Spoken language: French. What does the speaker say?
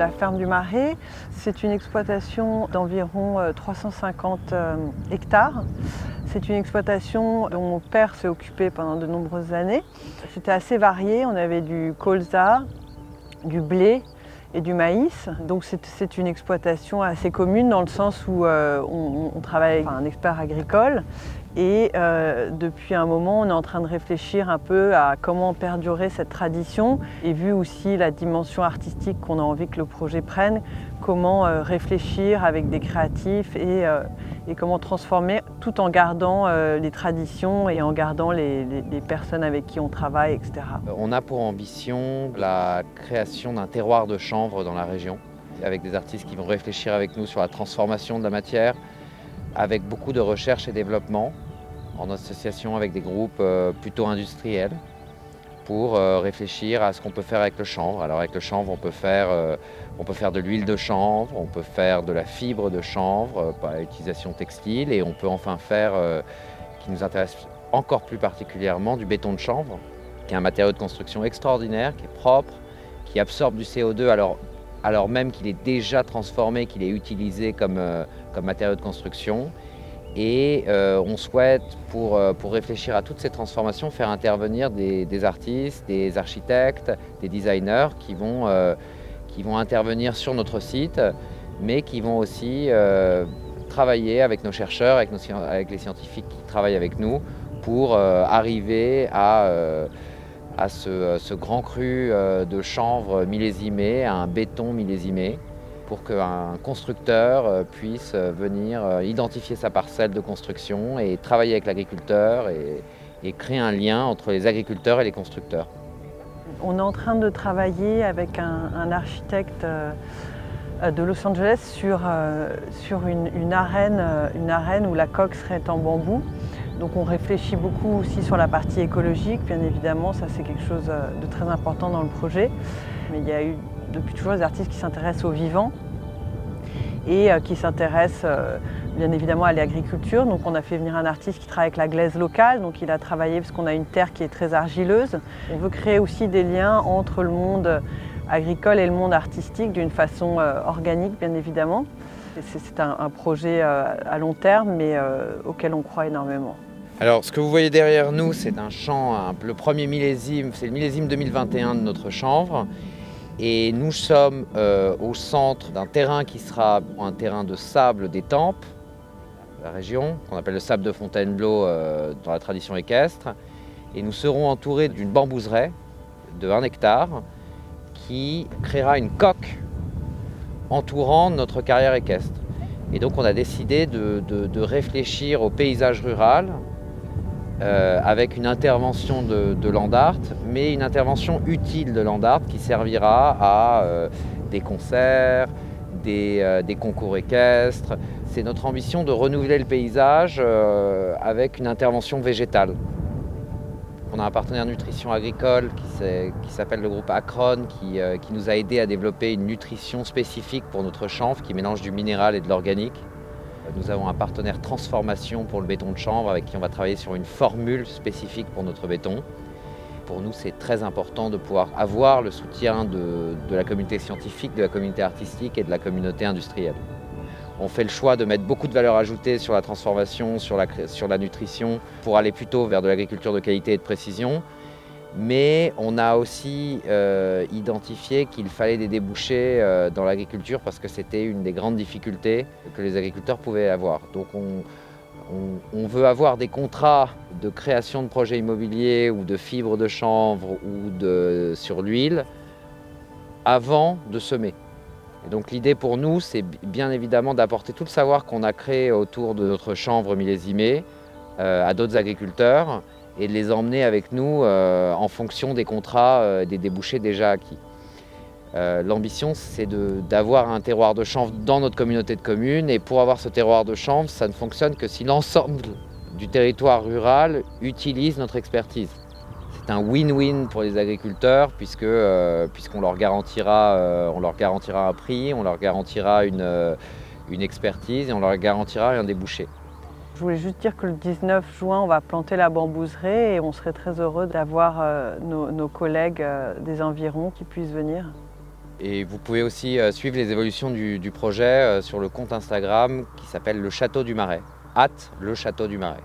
La ferme du Marais, c'est une exploitation d'environ 350 hectares. C'est une exploitation dont mon père s'est occupé pendant de nombreuses années. C'était assez varié, on avait du colza, du blé et du maïs. Donc c'est une exploitation assez commune dans le sens où on travaille avec un expert agricole. Et depuis un moment, on est en train de réfléchir un peu à comment perdurer cette tradition et vu aussi la dimension artistique qu'on a envie que le projet prenne, comment réfléchir avec des créatifs et comment transformer tout en gardant les traditions et en gardant les personnes avec qui on travaille, etc. On a pour ambition la création d'un terroir de chanvre dans la région, avec des artistes qui vont réfléchir avec nous sur la transformation de la matière, avec beaucoup de recherche et développement, en association avec des groupes plutôt industriels, pour réfléchir à ce qu'on peut faire avec le chanvre. Alors avec le chanvre, on peut faire de l'huile de chanvre, on peut faire de la fibre de chanvre par l'utilisation textile, et on peut enfin faire, qui nous intéresse encore plus particulièrement, du béton de chanvre, qui est un matériau de construction extraordinaire, qui est propre, qui absorbe du CO2 alors même qu'il est déjà transformé, qu'il est utilisé comme matériau de construction. Et on souhaite, pour réfléchir à toutes ces transformations, faire intervenir des artistes, des architectes, des designers qui vont intervenir sur notre site, mais qui vont aussi travailler avec nos chercheurs, avec les scientifiques qui travaillent avec nous, pour arriver à ce grand cru de chanvre millésimé, à un béton millésimé, pour qu'un constructeur puisse venir identifier sa parcelle de construction et travailler avec l'agriculteur et créer un lien entre les agriculteurs et les constructeurs. On est en train de travailler avec un architecte de Los Angeles sur une arène où la coque serait en bambou. Donc on réfléchit beaucoup aussi sur la partie écologique, bien évidemment, ça c'est quelque chose de très important dans le projet. Mais il y a eu depuis toujours des artistes qui s'intéressent au vivant et qui s'intéressent bien évidemment à l'agriculture. Donc on a fait venir un artiste qui travaille avec la glaise locale, donc il a travaillé parce qu'on a une terre qui est très argileuse. On veut créer aussi des liens entre le monde agricole et le monde artistique d'une façon organique, bien évidemment. C'est un projet à long terme, mais auquel on croit énormément. Alors, ce que vous voyez derrière nous, c'est un champ, le premier millésime, c'est le millésime 2021 de notre chanvre. Et nous sommes au centre d'un terrain qui sera un terrain de sable d'Étampes, la région, qu'on appelle le sable de Fontainebleau dans la tradition équestre. Et nous serons entourés d'une bambouseraie de 1 hectare qui créera une coque entourant notre carrière équestre. Et donc on a décidé de réfléchir au paysage rural avec une intervention de Land Art, mais une intervention utile de Land Art qui servira à des concerts, des concours équestres. C'est notre ambition de renouveler le paysage avec une intervention végétale. On a un partenaire nutrition agricole qui s'appelle le groupe Acron, qui nous a aidé à développer une nutrition spécifique pour notre chanvre qui mélange du minéral et de l'organique. Nous avons un partenaire transformation pour le béton de chanvre avec qui on va travailler sur une formule spécifique pour notre béton. Pour nous, c'est très important de pouvoir avoir le soutien de la communauté scientifique, de la communauté artistique et de la communauté industrielle. On fait le choix de mettre beaucoup de valeur ajoutée sur la transformation, sur la nutrition, pour aller plutôt vers de l'agriculture de qualité et de précision. Mais on a aussi identifié qu'il fallait des débouchés dans l'agriculture parce que c'était une des grandes difficultés que les agriculteurs pouvaient avoir. Donc on veut avoir des contrats de création de projets immobiliers ou de fibres de chanvre ou sur l'huile avant de semer. Et donc l'idée pour nous, c'est bien évidemment d'apporter tout le savoir qu'on a créé autour de notre chanvre millésimée à d'autres agriculteurs et de les emmener avec nous en fonction des contrats, des débouchés déjà acquis. L'ambition, c'est d'avoir un terroir de chanvre dans notre communauté de communes, et pour avoir ce terroir de chanvre, ça ne fonctionne que si l'ensemble du territoire rural utilise notre expertise. C'est un win-win pour les agriculteurs puisqu'on leur garantira un prix, on leur garantira une expertise et on leur garantira un débouché. Je voulais juste dire que le 19 juin, on va planter la bambouseraie et on serait très heureux d'avoir nos collègues des environs qui puissent venir. Et vous pouvez aussi suivre les évolutions du projet sur le compte Instagram qui s'appelle Le Château du Marais, @le Château du Marais.